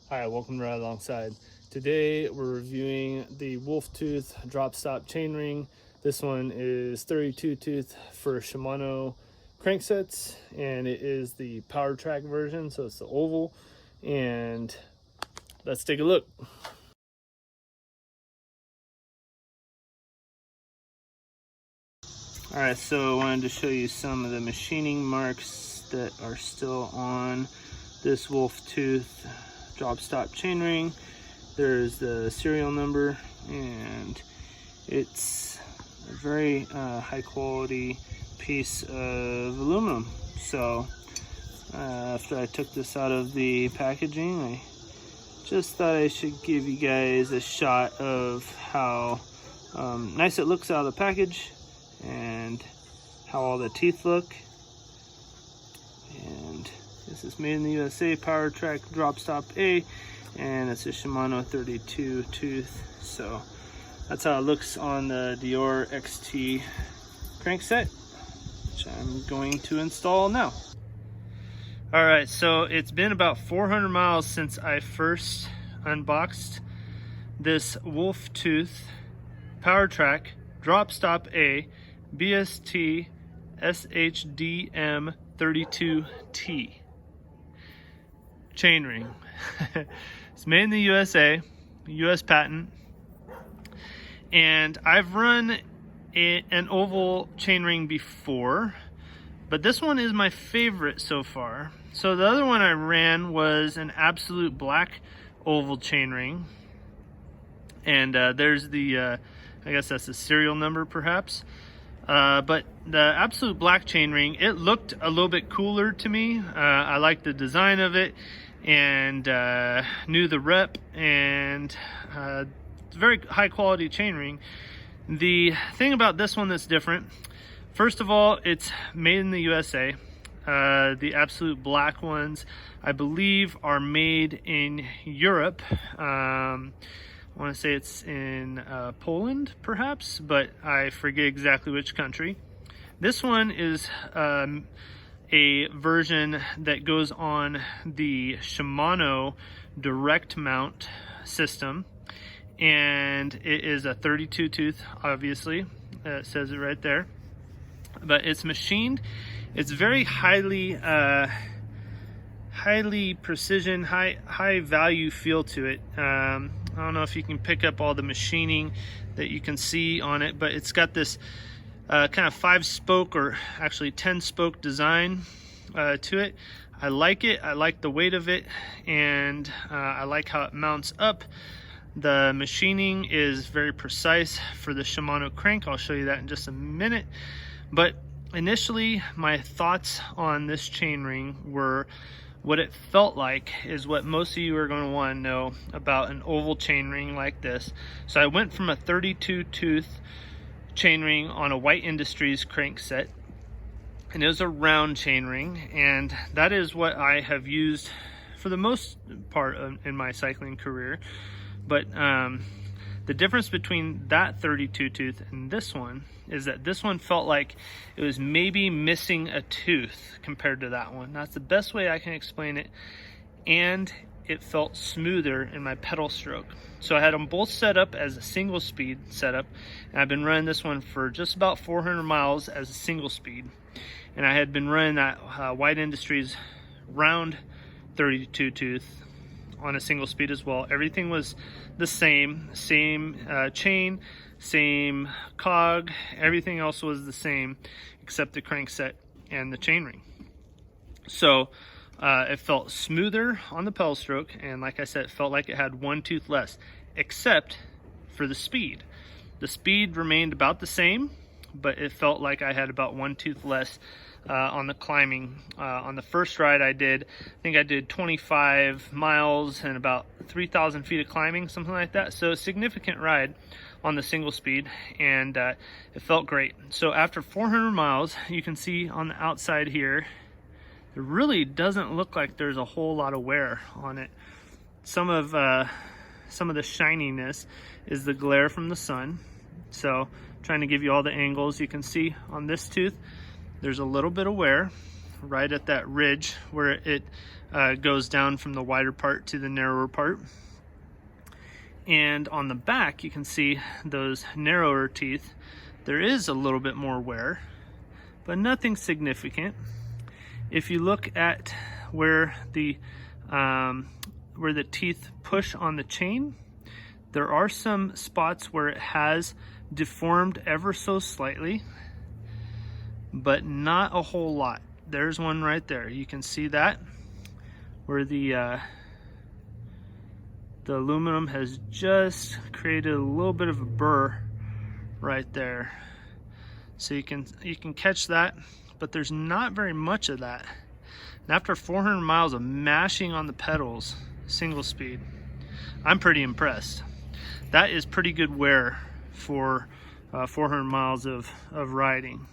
Hi, welcome to Ride Alongside. Today we're reviewing the Wolf Tooth drop stop chainring. This one is 32 tooth for Shimano cranksets, and it is the PowerTrac version, so it's the oval. And let's take a look. Alright, so I wanted to show you some of the machining marks that are still on this Wolf Tooth drop stop chainring. There's the serial number, and it's a very high quality piece of aluminum. So after I took this out of the packaging, I just thought I should give you guys a shot of how nice it looks out of the package and how all the teeth look. And this is made in the USA, PowerTrac drop stop A, and it's a Shimano 32 tooth. So that's how it looks on the Dior XT crankset, which I'm going to install now. All right, so it's been about 400 miles since I first unboxed this Wolf Tooth PowerTrac drop stop A BST SHDM 32T chainring. It's made in the USA, US patent, and I've run an oval chainring before, but this one is my favorite so far. So the other one I ran was an absolute black oval chainring, and there's the I guess that's the serial number perhaps. But the absolute black chainring, it looked a little bit cooler to me. I liked the design of it, and knew the rep, and it's very high quality chainring. The thing about this one that's different, first of all, it's made in the USA. The absolute black ones, I believe, are made in Europe. I want to say it's in Poland, perhaps, but I forget exactly which country. This one is a version that goes on the Shimano direct mount system, and it is a 32 tooth, obviously. It says it right there. But it's machined. It's very highly precision, high value feel to it. I don't know if you can pick up all the machining that you can see on it, but it's got this kind of 5-spoke, or actually 10-spoke design to it. I like it. I like the weight of it, and I like how it mounts up. The machining is very precise for the Shimano crank. I'll show you that in just a minute. But initially, my thoughts on this chainring were, what it felt like is what most of you are going to want to know about an oval chainring like this. So I went from a 32 tooth chainring on a White Industries crankset, and it was a round chainring, and that is what I have used for the most part in my cycling career. But the difference between that 32 tooth and this one is that this one felt like it was maybe missing a tooth compared to that one. That's the best way I can explain it. And it felt smoother in my pedal stroke. So I had them both set up as a single speed setup, and I've been running this one for just about 400 miles as a single speed. And I had been running that White Industries round 32 tooth on a single speed as well. Everything was the same chain, same cog, everything else was the same except the crankset and the chainring. So it felt smoother on the pedal stroke, and like I said, it felt like it had one tooth less, except for the speed. The speed remained about the same, but it felt like I had about one tooth less on the climbing. On the first ride I think I did 25 miles and about 3,000 feet of climbing, something like that. So a significant ride on the single speed, and it felt great. So after 400 miles, you can see on the outside here, it really doesn't look like there's a whole lot of wear on it. Some of the shininess is the glare from the sun. So trying to give you all the angles. You can see on this tooth, there's a little bit of wear right at that ridge where it goes down from the wider part to the narrower part. And on the back, you can see those narrower teeth. There is a little bit more wear, but nothing significant. If you look at where the teeth push on the chain, there are some spots where it has deformed ever so slightly, but not a whole lot. There's one right there. You can see that where the aluminum has just created a little bit of a burr right there. So you can catch that, but there's not very much of that. And after 400 miles of mashing on the pedals, single speed, I'm pretty impressed. That is pretty good wear for 400 miles of riding.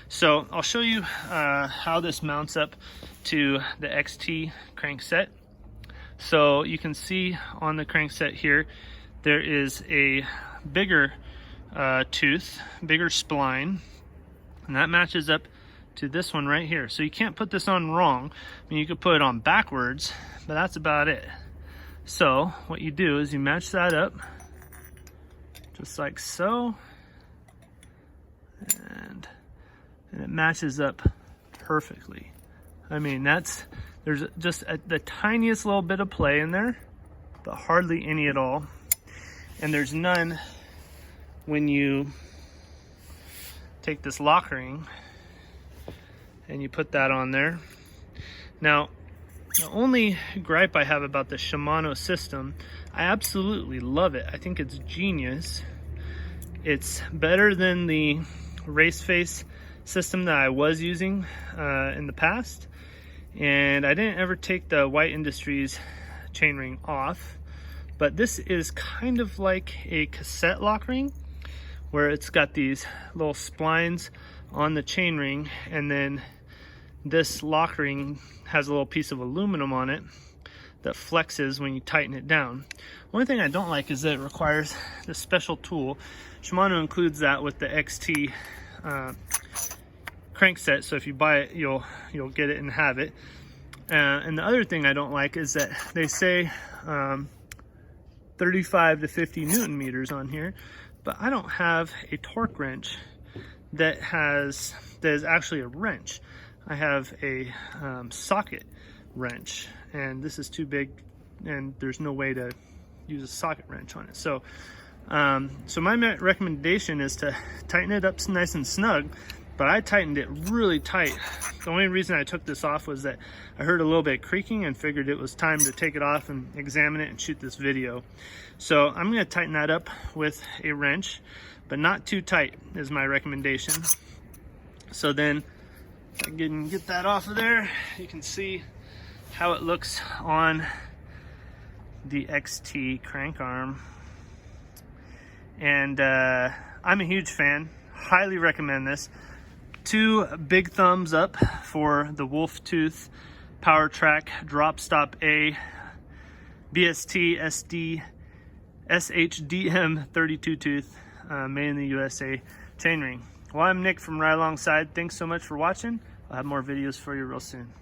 So I'll show you how this mounts up to the XT crankset. So you can see on the crankset here, there is a bigger tooth, bigger spline, and that matches up to this one right here. So you can't put this on wrong. I mean, you could put it on backwards, but that's about it. So what you do is you match that up just like so, and it matches up perfectly. I mean, there's just the tiniest little bit of play in there, but hardly any at all. And there's none when you take this lock ring and you put that on there. Now, the only gripe I have about the Shimano system, I absolutely love it. I think it's genius. It's better than the race face system that I was using in the past. And I didn't ever take the White Industries chainring off, but this is kind of like a cassette lock ring where it's got these little splines on the chainring, and then this lock ring has a little piece of aluminum on it that flexes when you tighten it down. One thing I don't like is that it requires this special tool. Shimano includes that with the XT crankset, so if you buy it, you'll get it and have it. And the other thing I don't like is that they say 35 to 50 Newton meters on here, but I don't have a torque wrench that is actually a wrench. I have a socket wrench, and this is too big, and there's no way to use a socket wrench on it. So my recommendation is to tighten it up nice and snug, but I tightened it really tight. The only reason I took this off was that I heard a little bit creaking and figured it was time to take it off and examine it and shoot this video. So I'm gonna tighten that up with a wrench, but not too tight is my recommendation. So then if I can get that off of there, you can see how it looks on the XT crank arm. And I'm a huge fan, highly recommend this. 2 big thumbs up for the Wolf Tooth PowerTrac Drop Stop A BST SD SHDM 32 tooth made in the USA chainring. Well, I'm Nick from Ride Alongside. Thanks so much for watching. I'll have more videos for you real soon.